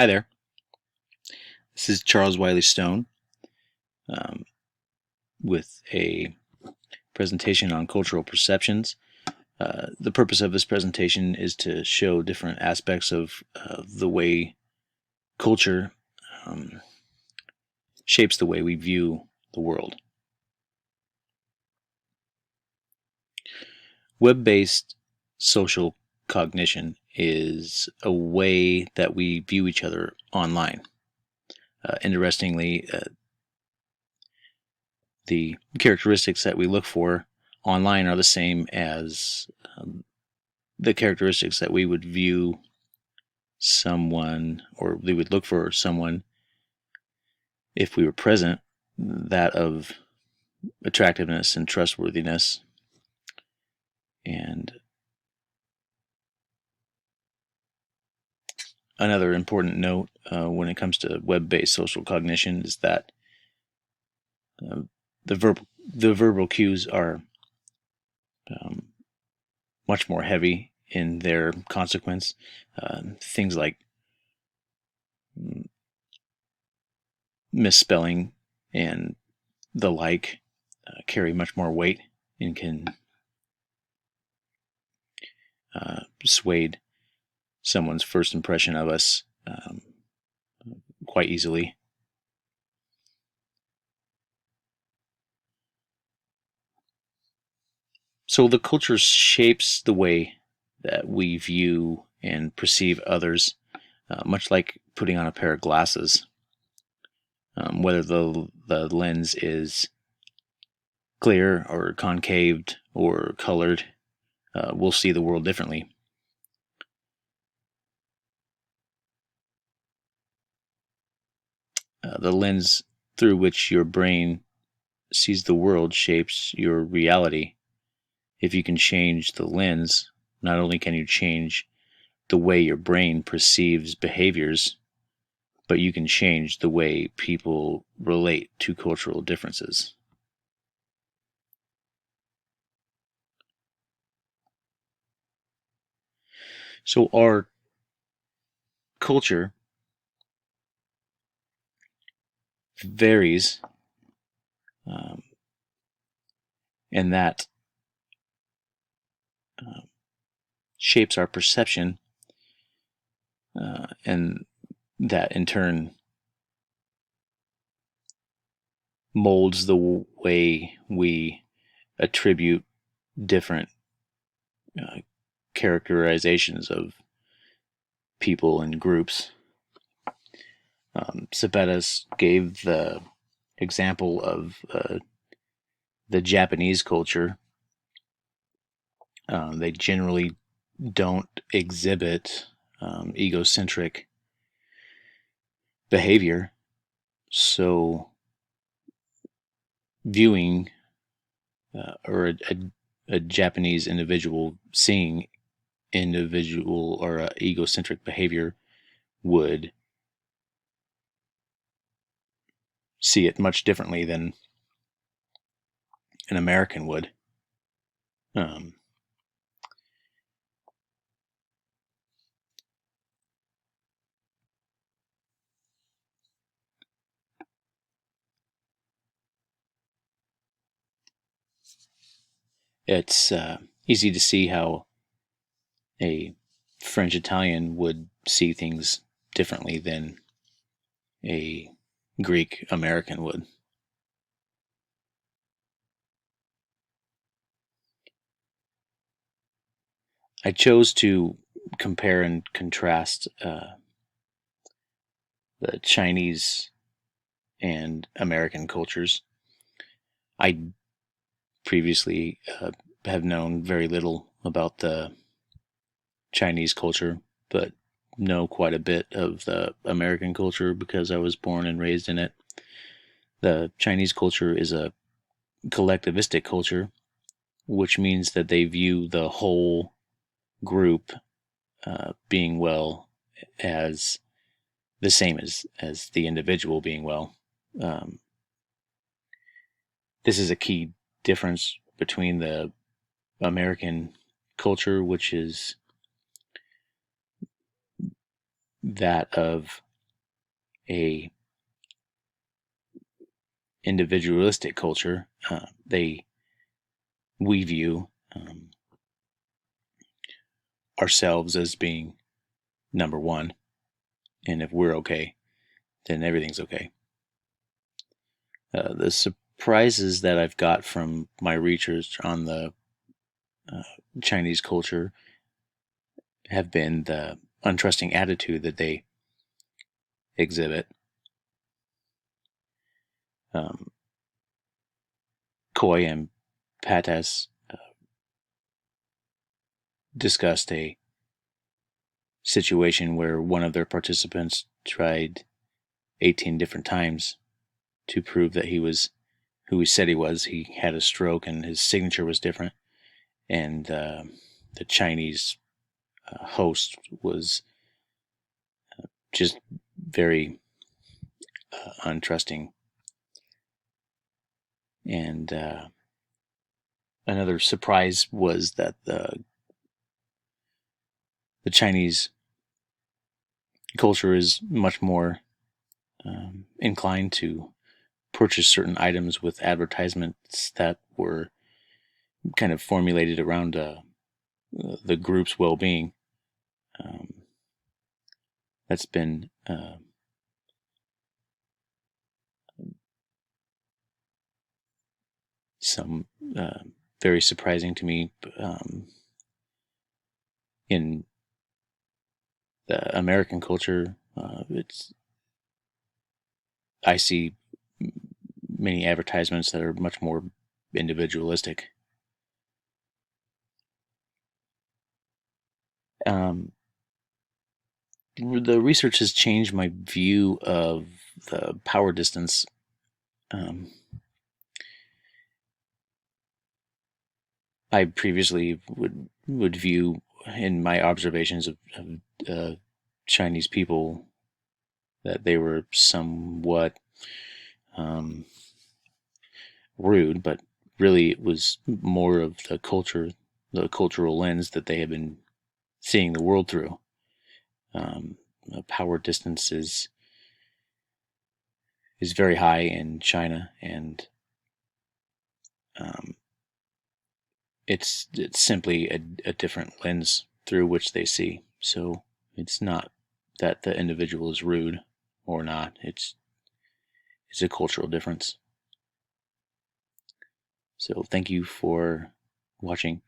Hi there. This is Charles Wiley Stone um, with a presentation on cultural perceptions. The purpose of this presentation is to show different aspects of the way culture um, shapes the way we view the world. Web-based social cognition is a way that we view each other online. Interestingly, the characteristics that we look for online are the same as the characteristics that we would view someone, or we would look for someone if we were present, that of attractiveness and trustworthiness. And another important note when it comes to web-based social cognition is that uh, the verbal cues are um, much more heavy in their consequence. Things like misspelling and the like carry much more weight and can persuade someone's first impression of us quite easily. So the culture shapes the way that we view and perceive others, much like putting on a pair of glasses. Whether the lens is clear or concaved or colored, we'll see the world differently. The lens through which your brain sees the world shapes your reality. If you can change the lens, not only can you change the way your brain perceives behaviors, but you can change the way people relate to cultural differences. So our culture varies, um, and that uh, shapes our perception, and that in turn molds the way we attribute different uh, characterizations of people and groups. Sabetas gave the example of the Japanese culture. They generally don't exhibit egocentric behavior, so viewing or a Japanese individual seeing individual or egocentric behavior would see it much differently than an American would. Um, it's easy to see how a French Italian would see things differently than a Greek American would. I chose to compare and contrast the Chinese and American cultures. I previously have known very little about the Chinese culture, but know quite a bit of the American culture because I was born and raised in it. The Chinese culture is a collectivistic culture, which means that they view the whole group being well as the same as the individual being well. Um, this is a key difference between the American culture, which is that of a individualistic culture. We view ourselves as being number one, and if we're okay, then everything's okay. The surprises that I've got from my research on the Chinese culture have been the untrusting attitude that they exhibit. Coy and Patas discussed a situation where one of their participants tried 18 different times to prove that he was who he said he was. He had a stroke and his signature was different. And the Chinese host was just very untrusting. And another surprise was that the Chinese culture is much more inclined to purchase certain items with advertisements that were kind of formulated around the group's well-being. That's been some very surprising to me. In the American culture, I see many advertisements that are much more individualistic. The research has changed my view of the power distance. I previously would view, in my observations of Chinese people, that they were somewhat rude, but really it was more of the cultural lens that they have been seeing the world through. Power distance is very high in China, and it's simply a different lens through which they see. So it's not that the individual is rude or not. It's a cultural difference. So thank you for watching.